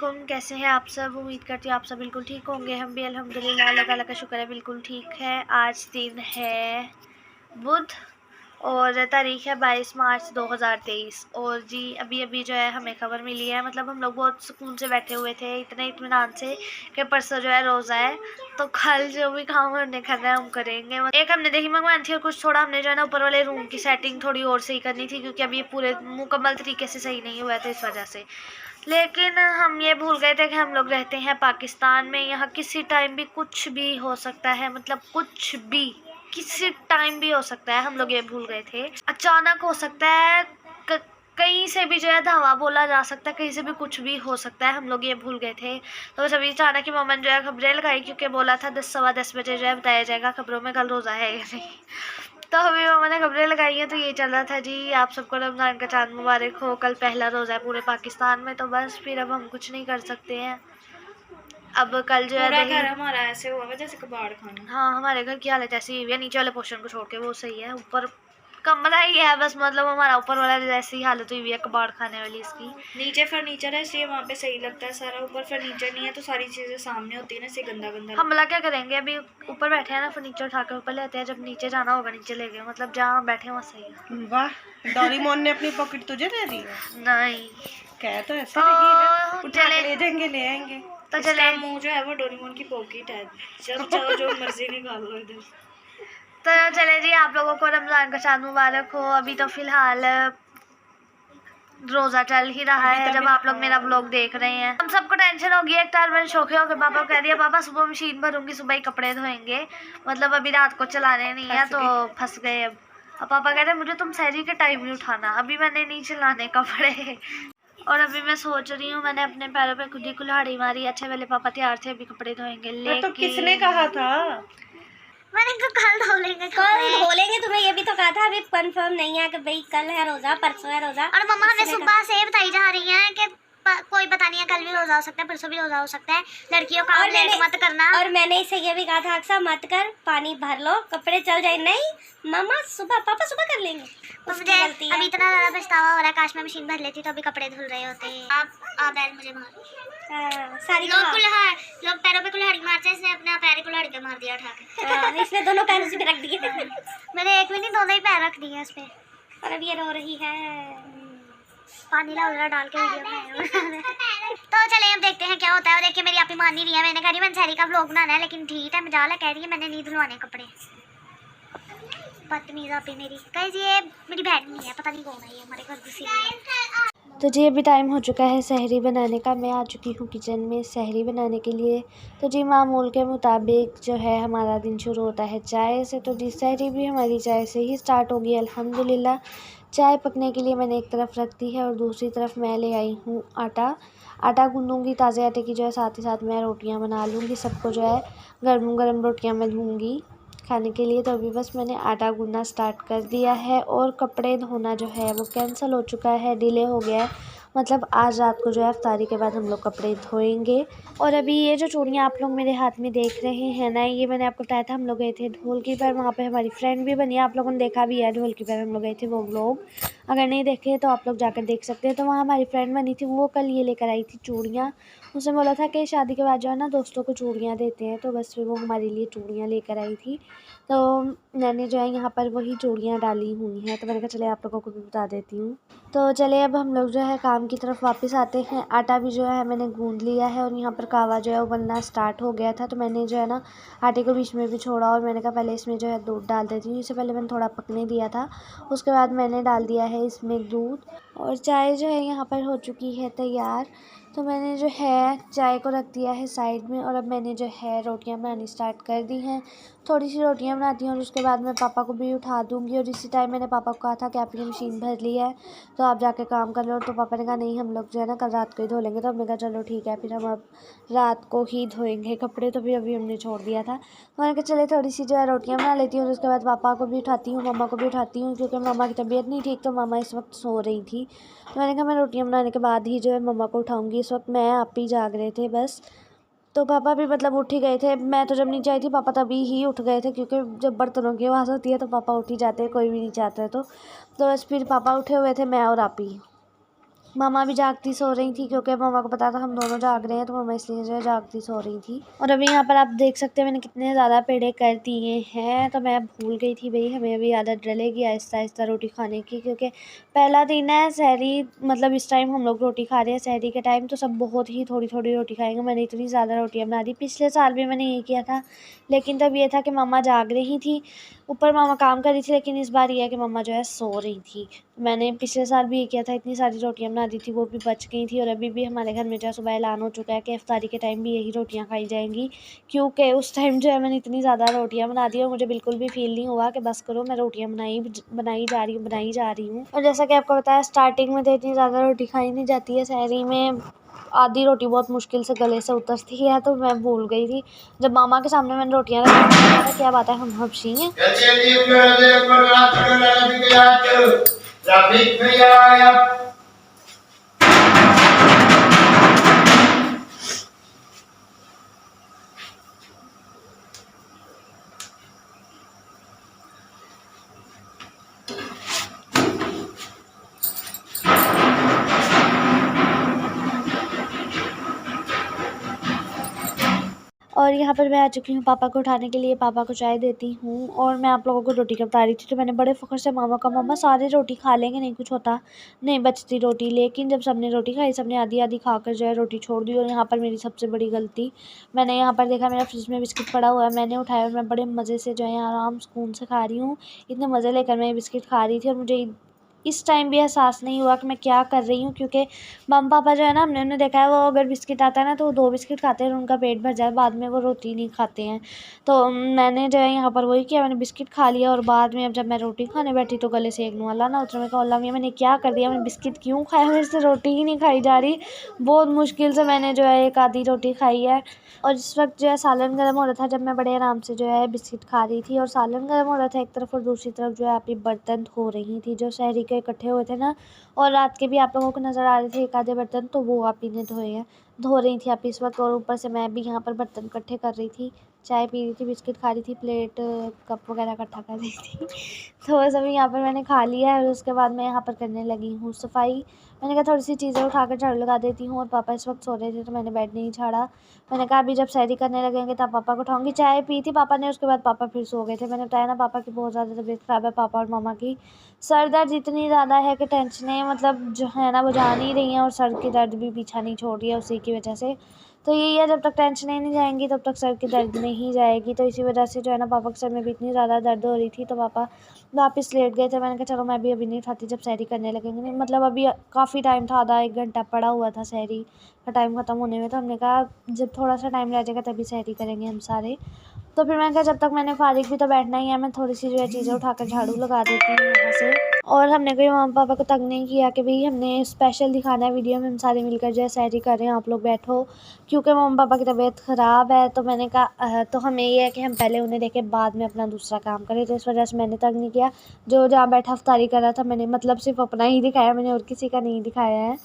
वालेकुम, कैसे हैं आप सब। उम्मीद करती हूँ आप सब बिल्कुल ठीक होंगे। हम भी अल्हम्दुलिल्लाह, अल्लाह ताला का शुक्र है बिल्कुल ठीक है। आज दिन है बुध और तारीख़ है 22 मार्च 2023। और जी अभी अभी जो है हमें खबर मिली है, मतलब हम लोग बहुत सुकून से बैठे हुए थे, इतने इत्मीनान से कि परसों जो है रोज़ा है, तो कल जो भी काम हमने करना है हम करेंगे। एक हमने दही मंगवानी थी और कुछ थोड़ा हमने जो है ना ऊपर वाले रूम की सेटिंग थोड़ी और सही करनी थी, क्योंकि अभी पूरे मुकम्मल तरीके से सही नहीं हुआ था इस वजह से। लेकिन हम ये भूल गए थे कि हम लोग रहते हैं पाकिस्तान में, यहाँ किसी टाइम भी कुछ भी हो सकता है, मतलब कुछ भी किसी टाइम भी हो सकता है। हम लोग ये भूल गए थे, अचानक हो सकता है, कहीं से भी जो है धावा बोला जा सकता है, कहीं से भी कुछ भी हो सकता है। हम लोग ये भूल गए थे, तो बस अभी अचानक ही मोमन जो है खबरें लगाई, क्योंकि बोला था 10 सवा 10 बजे जो है बताया जाएगा खबरों में कल रोज़ा है या नहीं। तो अभी मैंने खबरें लगाई हैं, तो ये चल रहा था जी आप सबको रमज़ान का चाँद मुबारक हो, कल पहला रोज़ा है पूरे पाकिस्तान में। तो बस फिर अब हम कुछ नहीं कर सकते हैं। अब कल जो है पूरा घर हमारा ऐसे हुआ है जैसे कबाड़ खाना। हाँ, हमारे घर की हालत ऐसी हुई है, नीचे वाले पोर्शन को छोड़ के वो सही है, ऊपर कमरा ही है बस, मतलब हमारा ऊपर वाला जैसी हालत हुई है कबाड़ खाने वाली इसकी। नीचे फर्नीचर है इसलिए वहाँ पे सही लगता है सारा, ऊपर फर्नीचर नहीं है तो सारी चीजें सामने होती है ना, इससे गंदा गंदा। हमला क्या करेंगे, अभी ऊपर बैठे हैं ना, फर्नीचर उठाकर ऊपर लेते हैं, जब नीचे जाना होगा नीचे ले गए, मतलब जहाँ बैठे वहाँ सही है। वाह, डोरेमोन ने अपनी पॉकेट तुझे दे दी है? नहीं, कह तो ऐसे रही है, उठा चले के ले जाएंगे, ले आएंगे। तो इसका चले मुंह जो है वो डोरेमोन की पॉकेट है, जब चाहो जो मर्जी निकाल लो इधर। तो चले जी, आप लोगों को रमज़ान का चाँद मुबारक हो। अभी तो फिलहाल रोज़ा चल ही रहा है जब आप लोग मेरा व्लॉग देख रहे हैं। हम सबको टेंशन होगी, एक टाइम शौक हो के पापा कह दिया पापा सुबह मशीन भरूंगी, सुबह ही कपड़े धोएंगे, मतलब अभी रात को चलाने नहीं है, तो फंस गए। अब पापा कह रहे मुझे तुम सहरी के टाइम नहीं उठाना, अभी मैंने नहीं चलाने कपड़े। और अभी मैं सोच रही हूँ, मैंने अपने पैरों पे खुद ही कुल्हाड़ी मारी। अच्छे वाले पापा तैयार थे, अभी कपड़े धोएंगे। लेकिन तो किसने कहा था? मैंने कहा कल धो लेंगे, कल धो लेंगे। तुम्हें ये भी तो कहा था, अभी कंफर्म नहीं है कि भाई कल है रोजा परसों है रोजा। और मम्मा हमें सुबह से बताई जा रही है कि कोई पता नहीं है, कल भी रोजा हो सकता है, परसों भी रोजा हो सकता है, लड़कियों का लेट मत करना। और मैंने इसे ये भी कहा था अक्सर मत कर, पानी भर लो कपड़े चल जाए। नहीं मामा सुबह, पापा सुबह कर लेंगे। मुझे अभी इतना ज़्यादा पछतावा हो रहा है, काश मैं मशीन भर लेती तो अभी कपड़े धुल रहे होते। आप बैल मुझे मार सारी लोग पैरों पे कुल्हाड़ी मारते हैं, इसने अपना पैर कुल्हाड़ी पे मार दिया उठा के। इसने दोनों पैरों से भी रख दिए। मैंने एक भी नहीं, दोनों ही पैर रख दिए उस पे। और अब ये रो रही है, पानी ला डाल के वीडियो में। तो चले अब देखते हैं क्या होता है। और देखिए मेरी आपी मान नहीं रही है, मैंने कह रही मैंने सहरी का व्लॉग बनाना है, लेकिन ठीक है मजाल है, कह रही है मैंने नहीं धुलवाने कपड़े। बदतमीज आपी मेरी, कहीं ये मेरी बहन नहीं है, पता नहीं कौन है ये हमारे घर घुसी है। तो जी अभी टाइम हो चुका है सहरी बनाने का। मैं आ चुकी हूँ किचन में सहरी बनाने के लिए। तो जी मामूल के मुताबिक जो है हमारा दिन शुरू होता है चाय से, तो जी सहरी भी हमारी चाय से ही स्टार्ट होगी अल्हम्दुलिल्लाह। चाय पकने के लिए मैंने एक तरफ रख दी है और दूसरी तरफ मैं ले आई हूँ आटा गूँधूँगी। ताज़े आटे की जो है साथ ही साथ मैं रोटियाँ बना लूँगी, सबको जो है गर्म गर्म रोटियाँ मैं दूँगी खाने के लिए। तो अभी बस मैंने आटा गूंदना स्टार्ट कर दिया है और कपड़े धोना जो है वो कैंसिल हो चुका है, डिले हो गया है, मतलब आज रात को जो है इफ्तारी के बाद हम लोग कपड़े धोएंगे। और अभी ये जो चूड़ियाँ आप लोग मेरे हाथ में देख रहे हैं ना, ये मैंने आपको बताया था, हम लोग गए थे ढोलकी पर, वहाँ पे हमारी फ्रेंड भी बनी है, आप लोगों ने देखा भी है ढोलकी पर हम लोग गए थे वो व्लॉग, अगर नहीं देखे तो आप लोग जाकर देख सकते हैं। तो वहाँ हमारी फ्रेंड बनी थी, वो कल ये लेकर आई थी चूड़ियाँ। उसने बोला था कि शादी के बाद जो है ना दोस्तों को चूड़ियाँ देते हैं, तो बस फिर वो हमारे लिए चूड़ियाँ लेकर आई थी। तो मैंने जो है यहाँ पर वही चूड़ियाँ डाली हुई हैं, तो मैंने कहा चले आप लोगों को भी बता देती हूँ। तो चले अब हम लोग जो है काम की तरफ वापस आते हैं। आटा भी जो है मैंने गूंद लिया है और यहाँ पर कहवा जो है वो बनना स्टार्ट हो गया था, तो मैंने जो है ना आटे को बीच में भी छोड़ा और मैंने कहा पहले इसमें जो है दूध डाल देती हूँ। इससे पहले मैंने थोड़ा पकने दिया था, उसके बाद मैंने डाल दिया है इसमें दूध। और चाय जो है यहाँ पर हो चुकी है तैयार, तो मैंने जो है चाय को रख दिया है साइड में और अब मैंने जो है रोटियां बनानी स्टार्ट कर दी हैं। थोड़ी सी रोटियां बनाती हूँ और उसके बाद मैं पापा को भी उठा दूँगी। और इसी टाइम मैंने पापा को कहा था कि आपने मशीन भर ली है तो आप जाके काम कर लो, तो पापा ने कहा नहीं हम लोग जो है ना कल रात को ही धो लेंगे। तो हमने कहा चलो ठीक है, फिर हम अब रात को ही धोएंगे कपड़े, तो फिर अभी हमने छोड़ दिया था। तो मैंने कहा चले थोड़ी सी जो है रोटियाँ बना लेती हूँ और उसके बाद पापा को भी उठाती हूँ, मम्मा को भी उठाती हूँ, क्योंकि मम्मा की तबीयत नहीं ठीक, तो मम्मा इस वक्त सो रही थी। तो मैंने कहा मैं रोटियाँ बनाने के बाद ही जो है मम्मा को उठाऊँगी, इस वक्त मैं आप ही जाग रहे थे बस। तो पापा भी मतलब उठ ही गए थे, मैं तो जब नीचे आई थी पापा तभी ही उठ गए थे, क्योंकि जब बर्तनों की आवाज़ होती है तो पापा उठ ही जाते हैं, कोई भी नहीं चाहता है। तो बस फिर पापा उठे हुए थे, मैं और आप ही। मामा भी जागती सो रही थी क्योंकि मामा को पता था हम दोनों जाग रहे हैं, तो मामा इसलिए जो है जागती सो रही थी। और अभी यहाँ पर आप देख सकते हैं मैंने कितने ज़्यादा पेड़े कर दिए हैं। तो मैं भूल गई थी भाई, हमें अभी आदत डलेगी आहिस्ता आहिस्ता रोटी खाने की, क्योंकि पहला दिन है सहरी, मतलब इस टाइम हम लोग रोटी खा रहे हैं सहरी के टाइम, तो सब बहुत ही थोड़ी थोड़ी रोटी खाएंगे। मैंने इतनी ज़्यादा रोटियाँ बना दी, पिछले साल भी मैंने यही किया था, लेकिन तब ये था कि मामा जाग रही थी, ऊपर मामा काम कर रही थी, लेकिन इस बार ये है कि मामा जो है सो रही थी। मैंने पिछले साल भी ये किया था, इतनी सारी रोटियां बना दी थी, वो भी बच गई थी। और अभी भी हमारे घर में जो है सुबह ऐलान हो चुका है कि इफ्तारी के टाइम भी यही रोटियां खाई जाएंगी, क्योंकि उस टाइम जो है मैंने इतनी ज़्यादा रोटियां बना दी और मुझे बिल्कुल भी फील नहीं हुआ कि बस करो, मैं रोटियां बनाई जा रही हूँ। और जैसा कि आपको पता है स्टार्टिंग में तो इतनी ज़्यादा रोटी खाई नहीं जाती है सहरी में, आधी रोटी बहुत मुश्किल से गले से उतरती है, तो मैं भूल गई थी। जब मामा के सामने मैंने रोटियां रखी, क्या बात है हम हबशी हैं। और यहाँ पर मैं आ चुकी हूँ पापा को उठाने के लिए, पापा को चाय देती हूँ। और मैं आप लोगों को रोटी का बता रही थी, तो मैंने बड़े फ़ख्र से मामा का, मामा सारे रोटी खा लेंगे, नहीं कुछ होता, नहीं बचती रोटी। लेकिन जब सबने रोटी खाई, सबने आधी आधी खाकर जो है रोटी छोड़ दी। और यहाँ पर मेरी सबसे बड़ी गलती, मैंने यहाँ पर देखा मेरा फ्रिज में बिस्किट पड़ा हुआ है, मैंने उठाया और मैं बड़े मज़े से जो है आराम सुकून से खा रही हूँ। इतने मज़े लेकर मैं ये बिस्किट खा रही थी, और मुझे इस टाइम भी एहसास नहीं हुआ कि मैं क्या कर रही हूँ, क्योंकि मम्मी पापा जो है ना, हमने देखा है वो अगर बिस्किट आता है ना तो वो 2 बिस्किट खाते हैं और उनका पेट भर जाए, बाद में वो रोटी नहीं खाते हैं। तो मैंने जो है यहाँ पर वही किया, मैंने बिस्किट खा लिया और बाद में अब जब मैं रोटी खाने बैठी तो गले से एक नवाला ना उतरा। मैं कहा अल्लाह मियां मैंने क्या कर दिया, मैंने बिस्किट क्यों खाया, मेरे से रोटी ही नहीं खाई जा रही। बहुत मुश्किल से मैंने जो है एक आधी रोटी खाई है। और इस वक्त जो है सालन गर्म हो रहा था, जब मैं बड़े आराम से जो है बिस्किट खा रही थी, और सालन गर्म हो रहा था एक तरफ, और दूसरी तरफ जो है आपकी बर्तन धो रही थी, जो सहरी के इकट्ठे हुए थे ना, और रात के भी आप लोगों को नज़र आ रहे थे एक आधे बर्तन, तो वो आप ही ने धो रही थी आप इस वक्त। और ऊपर से मैं भी यहाँ पर बर्तन इकट्ठे कर रही थी, चाय पी रही थी, बिस्किट खा रही थी, प्लेट कप वगैरह इकट्ठा कर रही थी। तो वो सभी यहाँ पर मैंने खा लिया है, और उसके बाद मैं यहाँ पर करने लगी हूँ सफाई। मैंने कहा थोड़ी सी चीज़ें उठाकर झाड़ू लगा देती हूँ, और पापा इस वक्त सो रहे थे तो मैंने बेड नहीं झाड़ा। मैंने कहा अभी जब सहरी करने लगेंगे तब पापा को उठाऊंगी। चाय पी थी पापा ने, उसके बाद पापा फिर सो गए थे। मैंने बताया ना पापा की बहुत ज़्यादा तबीयत ख़राब है, पापा और मामा की सर दर्द इतनी ज़्यादा है कि टेंशनें मतलब जो है ना वो जा नहीं रही हैं, और सर की दर्द भी पीछा नहीं छोड़ रही है उसी की वजह से। तो यही है, जब तक टेंशनें नहीं जाएंगी तब तक सर की दर्द नहीं जाएगी। तो इसी वजह से जो है ना पापा के सर में भी इतनी ज़्यादा दर्द हो रही थी, तो पापा वापस लेट गए थे। मैंने कहा चलो मैं भी अभी नहीं उठाती, जब सहरी करने लगेंगे। नहीं मतलब अभी काफ़ी टाइम था, आधा 1 घंटा पड़ा हुआ था सहरी का टाइम ख़त्म होने में। तो हमने कहा जब थोड़ा सा टाइम रह जाएगा तभी सहरी करेंगे हम सारे। तो फिर मैंने कहा जब तक मैंने फारिग भी तो बैठना ही है, मैं थोड़ी सी जो है चीज़ें उठाकर झाड़ू लगा देती हूँ यहाँ से। और हमने कोई मम्मी पापा को तंग नहीं किया कि भाई हमने स्पेशल दिखाना है वीडियो में हम सारे मिलकर जो है सहरी कर रहे हैं, आप लोग बैठो, क्योंकि मम्मी पापा की तबीयत ख़राब है। तो मैंने कहा तो हमें ये है कि हम पहले उन्हें देखें, बाद में अपना दूसरा काम करें। तो इस वजह से मैंने तंग नहीं किया, जो जहाँ बैठा इफ्तारी कर रहा था मैंने मतलब सिर्फ अपना ही दिखाया, मैंने और किसी का नहीं दिखाया है।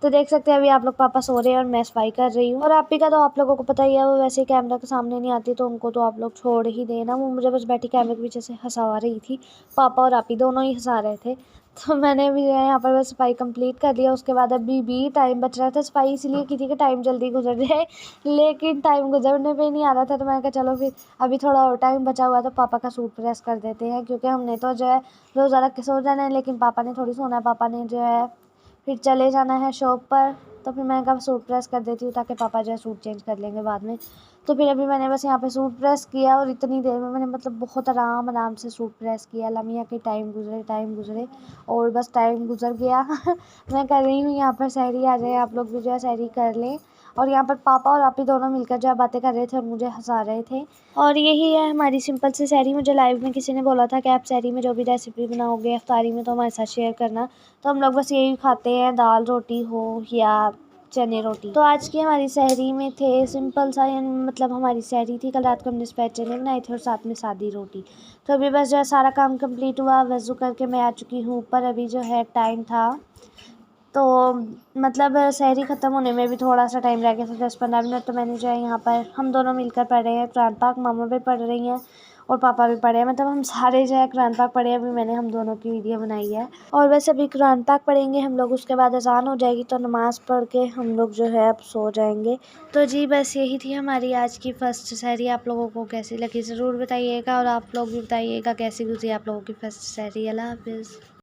तो देख सकते हैं अभी आप लोग पापा सो रहे हैं और मैं सफाई कर रही हूँ। और आप ही का तो आप लोगों को पता ही है, वो वैसे ही कैमरा के सामने नहीं आती, तो उनको तो आप लोग छोड़ ही देना। वो मुझे बस बैठी कैमरे के पीछे से हंसा रही थी, पापा और आप ही दोनों ही हंसा रहे थे। तो मैंने भी यहाँ पर बस सफाई कंप्लीट कर लिया। उसके बाद अभी भी टाइम बच रहा था, सफाई इसलिए की थी कि टाइम जल्दी गुजर जाए, लेकिन टाइम गुजरने पे नहीं आ रहा था। तो मैंने कहा चलो फिर अभी थोड़ा और टाइम बचा हुआ तो पापा का सूट प्रेस कर देते हैं, क्योंकि हमने तो जो है रोज़ा रख के सो जाना है, लेकिन पापा ने थोड़ी सोना है, पापा ने जो है फिर चले जाना है शॉप पर। तो फिर मैंने कहा सूट प्रेस कर देती हूँ ताकि पापा जो है सूट चेंज कर लेंगे बाद में। तो फिर अभी मैंने बस यहाँ पे सूट प्रेस किया, और इतनी देर में मैंने मतलब बहुत आराम से सूट प्रेस किया। लम्हा के टाइम गुजरे और बस टाइम गुजर गया। मैं कर रही हूँ यहाँ पर सहरी, आ जाए आप लोग भी जो है सहरी कर लें। और यहाँ पर पापा और आप ही दोनों मिलकर जो है बातें कर रहे थे और मुझे हंसा रहे थे। और यही है हमारी सिंपल सी सहरी। मुझे लाइव में किसी ने बोला था कि आप सहरी में जो भी रेसिपी बनाओगे इफ्तारी में तो हमारे साथ शेयर करना। तो हम लोग बस यही खाते हैं, दाल रोटी हो या चने रोटी। तो आज की हमारी सहरी में थे सिंपल सा, मतलब हमारी सहरी थी। कल रात को हमने स्पेशल चने बनाए थे और साथ में सादी रोटी। तो अभी बस जो है सारा काम कंप्लीट हुआ, वज़ू करके मैं आ चुकी हूँ ऊपर। अभी जो है टाइम था तो मतलब सहरी ख़त्म होने में भी थोड़ा सा टाइम रह गया था, 10-15 मिनट। तो मैंने जो है यहाँ पर हम दोनों मिलकर पढ़ रहे हैं कुरान पाक, मामा भी पढ़ रही हैं। और पापा भी पढ़े हैं, मतलब हम सारे जो है कुरान पाक पढ़े हैं। अभी मैंने हम दोनों की वीडियो बनाई है और बस अभी कुरान पाक पढ़ेंगे हम लोग, उसके बाद अजान हो जाएगी तो नमाज़ पढ़ के हम लोग जो है अब सो जाएंगे। तो जी बस यही थी हमारी आज की फर्स्ट सहरी। आप लोगों को कैसी लगी ज़रूर बताइएगा और आप लोग भी बताइएगा कैसी गुजरी आप लोगों की फर्स्ट सहरी। अल्लाह हाफिज़।